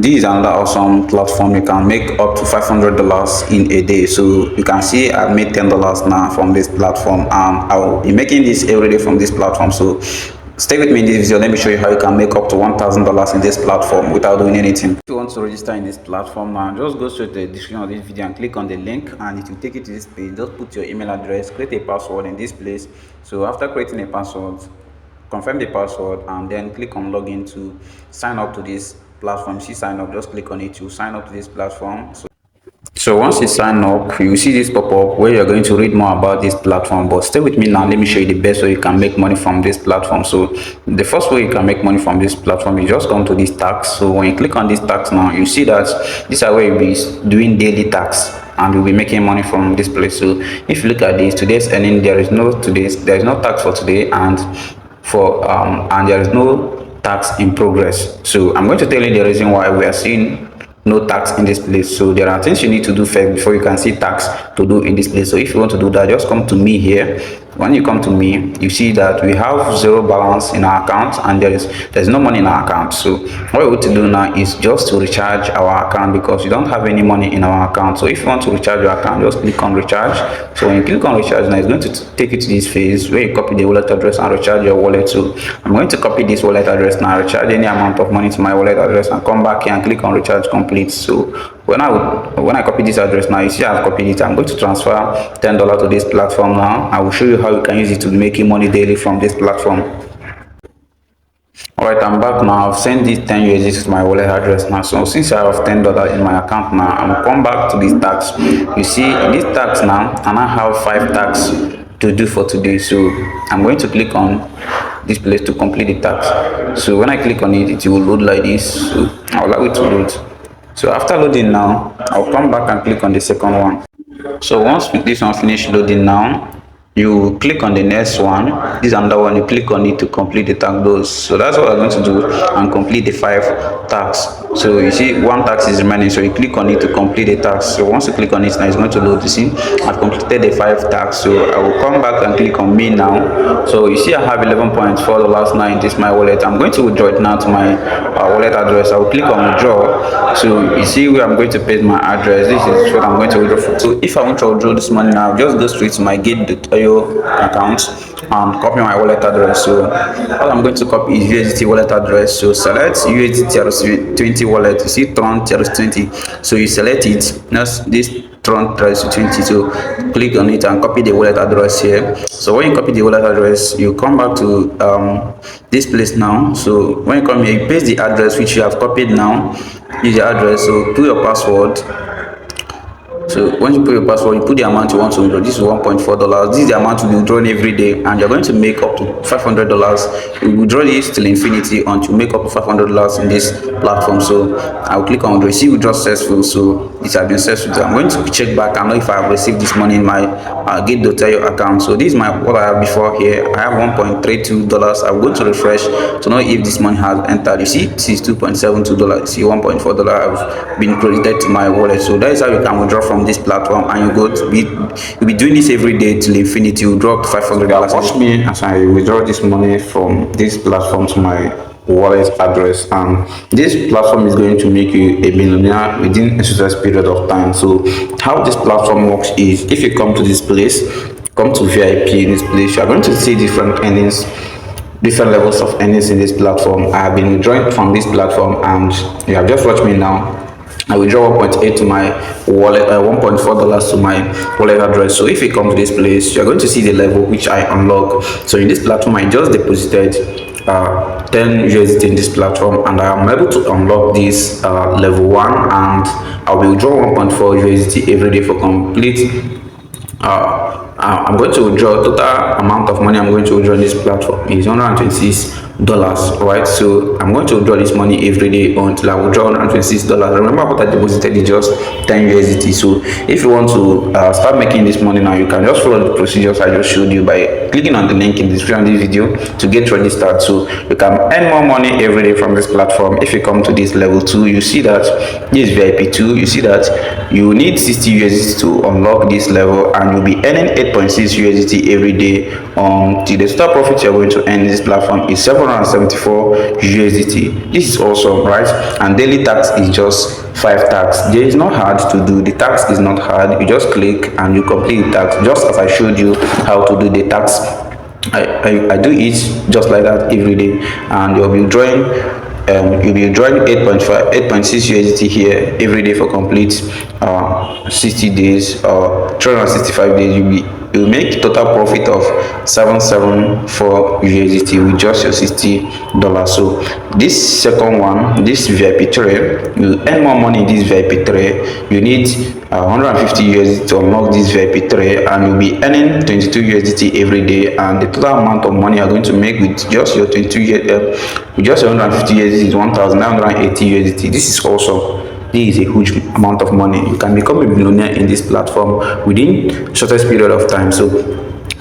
This is another awesome platform. You can make up to $500 in a day. So you can see I've made $10 now from this platform, and I'll be making this every day from this platform. So stay with me in this video. Let me show you how you can make up to $1,000 in this platform without doing anything. If you want to register in this platform now, just go straight to the description of this video and click on the link, and it will take you to this page. Just put your email address, create a password in this place. So after creating a password, confirm the password, and then click on login to sign up to this platform. See sign up, just click on it to sign up to this platform. So once you sign up, you see this pop up where you're going to read more about this platform. But stay with me now, let me show you the best way you can make money from this platform. So the first way you can make money from this platform is just come to this tax. So when you click on this tax now, you see that this is where you'll be doing daily tax, and we'll be making money from this place. So if you look at this, today's earning, there is no tax for today, and there is no tax in progress. So I'm going to tell you the reason why we are seeing no tax in this place. So there are things you need to do first before you can see tax to do in this place. So if you want to do that, just come to me here. When you come to me, you see that we have zero balance in our account, and there's no money in our account. So what we want to do now is just to recharge our account, because we don't have any money in our account. So if you want to recharge your account, just click on recharge. So when you click on recharge now, it's going to take you to this phase where you copy the wallet address and recharge your wallet. So I'm going to copy this wallet address now, recharge any amount of money to my wallet address, and come back here and click on recharge complete. So when I copy this address now, you see I've copied it. I'm going to transfer $10 to this platform now. I will show you how you can use it to be making money daily from this platform. Alright, I'm back now. I've sent this 10 USDT to my wallet address now. So since I have $10 in my account now, I'm come back to this tax. You see in this tax now, and I have 5 tax to do for today. So I'm going to click on this place to complete the tax. So when I click on it, it will load like this. So I'll allow it to load. So after loading now, I'll come back and click on the second one. So once this one finish loading now, you click on the next one. This is another one. You click on it to complete the tax those. So that's what I'm going to do, and complete the 5 tax. So you see 1 tax is remaining, so you click on it to complete the tax. So once you click on it now, it's going to load. You see I've completed the 5 tax. So I will come back and click on me now. So you see I have $11.4 now in this my wallet. I'm going to withdraw it now to my wallet address. I will click on withdraw. So you see where I'm going to paste my address. This is what I'm going to withdraw for. So if I want to withdraw this money now, just go straight to my gate.io account and copy my wallet address. So all I'm going to copy is USDT wallet address. So select USDT 20 wallet. You see Tron 20. So you select it. That's this Tron 20. So click on it and copy the wallet address here. So when you copy the wallet address, you come back to this place now. So when you come here, you paste the address which you have copied now. Use the address. So put your password. So once you put your password, you put the amount you want to withdraw. This is $1.4. This is the amount to be withdrawn every day, and you're going to make up to $500. You withdraw this till infinity until you make up to $500 in this platform. So I'll click on receive withdraw successful. So this has been successful. I'm going to check back and know if I have received this money in my gate.io account. So this is what I have before here. I have $1.32. I'm going to refresh to know if this money has entered. You see this is $2.72. You see $1.4 have been credited to my wallet. So that is how you can withdraw from this platform, and you'll be doing this every day till infinity. You drop $500. Watch me as I withdraw this money from this platform to my wallet address, and this platform is going to make you a millionaire within a certain period of time. So how this platform works is, if you come to this place, come to VIP in this place, you are going to see different earnings, different levels of earnings in this platform. I have been withdrawing from this platform, and you have just watched me now. I withdraw 1.8 to my wallet, $1.4 to my wallet address. So if you come to this place, you're going to see the level which I unlock. So in this platform, I just deposited 10 USDT in this platform, and I am able to unlock this level 1, and I'll be withdraw 1.4 USDT every day for complete. I'm going to withdraw total amount of money I'm going to withdraw in this platform is $126, right? So I'm going to withdraw this money every day until I withdraw $126. Remember what I deposited is just 10 USDT. So if you want to start making this money now, you can just follow the procedures I just showed you by clicking on the link in the description of this video to get registered. So you can earn more money every day from this platform. If you come to this level 2, you see that this is VIP 2. You see that you need 60 USDT to unlock this level, and you'll be earning 8.6 USDT every day until the total profit you're going to earn in this platform is 774 USDT. This is awesome, right? And daily tax is just 5 tax. There is not hard to do. The tax is not hard. You just click and you complete the tax, just as I showed you how to do the tax. I do it just like that every day, and you'll be drawing 8.6 USDT here every day for complete 60 days or 365 days. You'll make total profit of 774 USDT with just your $60. So this second one, this VIP trade, you earn more money in this VIP trade. You need 150 USDT to unlock this VIP trade, and you'll be earning 22 USDT every day. And the total amount of money you're going to make with just your 150 USDT is 1,980 USDT. This is awesome. This is a huge amount of money. You can become a millionaire in this platform within shortest period of time. So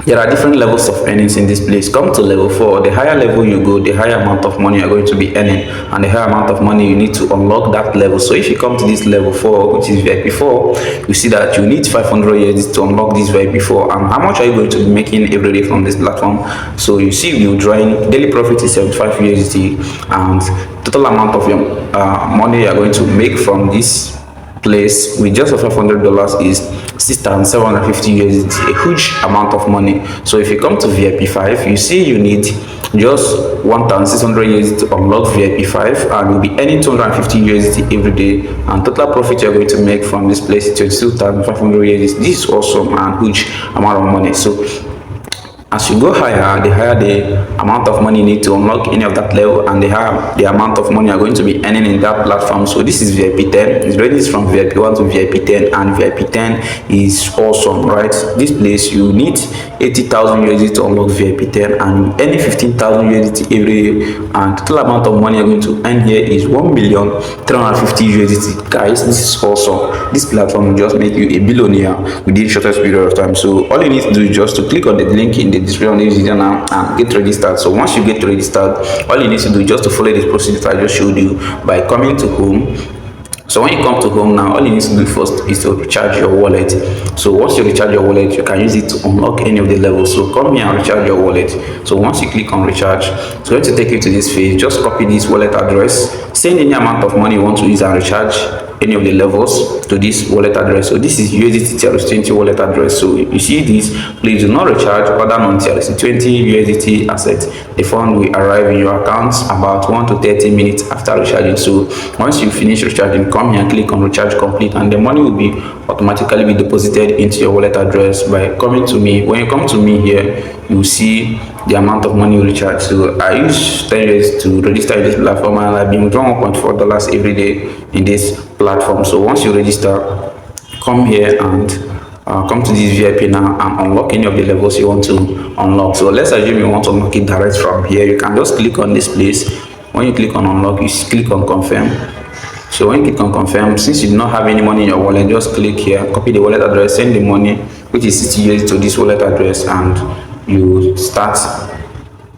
there are different levels of earnings in this place. Come to level 4. The higher level you go, the higher amount of money you're going to be earning, and the higher amount of money you need to unlock that level. So if you come to this level 4, which is VIP 4, you see that you need 500 USDT to unlock this VIP 4. And how much are you going to be making every day from this platform? So you see, you're drawing daily profit is 75 USDT, and total amount of your money you're going to make from this place with just $500 is 6,750 USDT, a huge amount of money. So if you come to VIP 5, you see you need just 1,600 USDT to unlock VIP 5, and you'll be earning 250 USDT every day, and total profit you're going to make from this place is 22,500 USDT. This is awesome and huge amount of money. So as you go higher, the higher the amount of money you need to unlock any of that level, and the higher the amount of money you're going to be earning in that platform. So this is VIP 10. It's ranges from VIP 1 to VIP 10, and VIP 10 is awesome, right? This place you need 80,000 USD to unlock VIP 10, and you earn 15,000 USD every day, and total amount of money you're going to earn here is 1,350,000 USD. Guys, this is awesome. This platform will just make you a billionaire within shortest period of time. So all you need to do is just to click on the link in the description of this video now and get registered. So once you get registered, all you need to do is just to follow this procedure I just showed you by coming to home. So when you come to home now, all you need to do first is to recharge your wallet. So once you recharge your wallet, you can use it to unlock any of the levels. So come here and recharge your wallet. So once you click on recharge, it's going to take you to this page. Just copy this wallet address, send any amount of money you want to use and recharge any of the levels to this wallet address. So this is USDT TRC20 wallet address. So you see this, please do not recharge other non-TRC20 USDT assets. The fund will arrive in your account about 1 to 30 minutes after recharging. So once you finish recharging, come here and click on recharge complete, and the money will be automatically be deposited into your wallet address by coming to me. When you come to me here, you see the amount of money you recharge. So I use 10 years to register in this platform, and I've been withdrawing $1.4 every day in this platform. So once you register, come here and come to this VIP now and unlock any of the levels you want to unlock. So let's assume you want to unlock it direct from here. You can just click on this place. When you click on unlock, you click on confirm. So when you click on confirm, since you do not have any money in your wallet, just click here, copy the wallet address, send the money, which is 60 USD, to this wallet address, and you start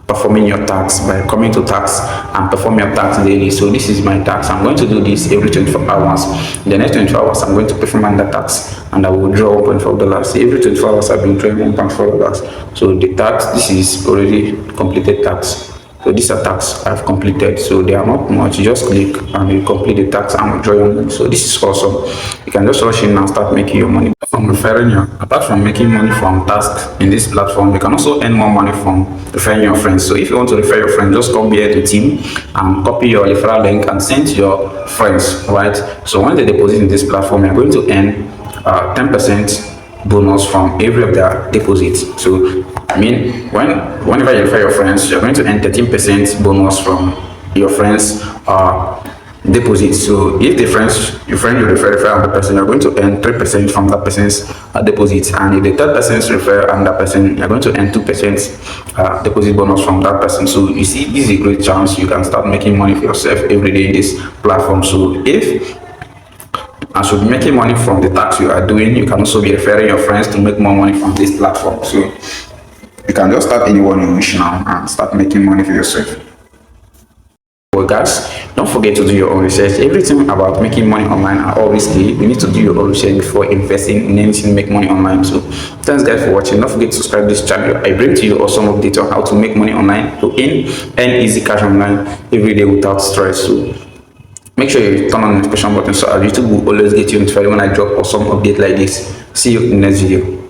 performing your tax by coming to tax and perform your tax daily. So this is my tax. I'm going to do this every 24 hours. In the next 24 hours, I'm going to perform under tax, and I will draw $1.4. Every 24 hours, I've been drawing $1.4. So the tax, this is already completed tax. So these are tasks I've completed, so they are not much. You just click and you complete the task and withdraw your money. So this is awesome. You can just rush in and start making your money from referring your. Apart from making money from tasks in this platform, you can also earn more money from referring your friends. So if you want to refer your friends, just come here to team and copy your referral link and send to your friends, right? So when they deposit in this platform, you're going to earn 10% bonus from every of their deposits. So I mean, whenever you refer your friends, you're going to earn 13% bonus from your friends deposits. So if your friend you refer another person, you're going to earn 3% from that person's deposits, and if the third person refer another person, you're going to earn 2% deposit bonus from that person. So you see, this is a great chance you can start making money for yourself every day in this platform. So if as you'll be making money from the tax you are doing, you can also be referring your friends to make more money from this platform. So you can just start anyone you wish now and start making money for yourself. Well guys, Don't forget to do your own research. Everything about making money online are always key. You need to do your own research before investing in anything to make money online. So thanks guys for watching. Don't forget to subscribe to this channel. I bring to you awesome updates on how to make money online, to earn easy cash online every day without stress. So make sure you turn on the notification button so YouTube will always get you notified when I drop awesome update like this. See you in the next video.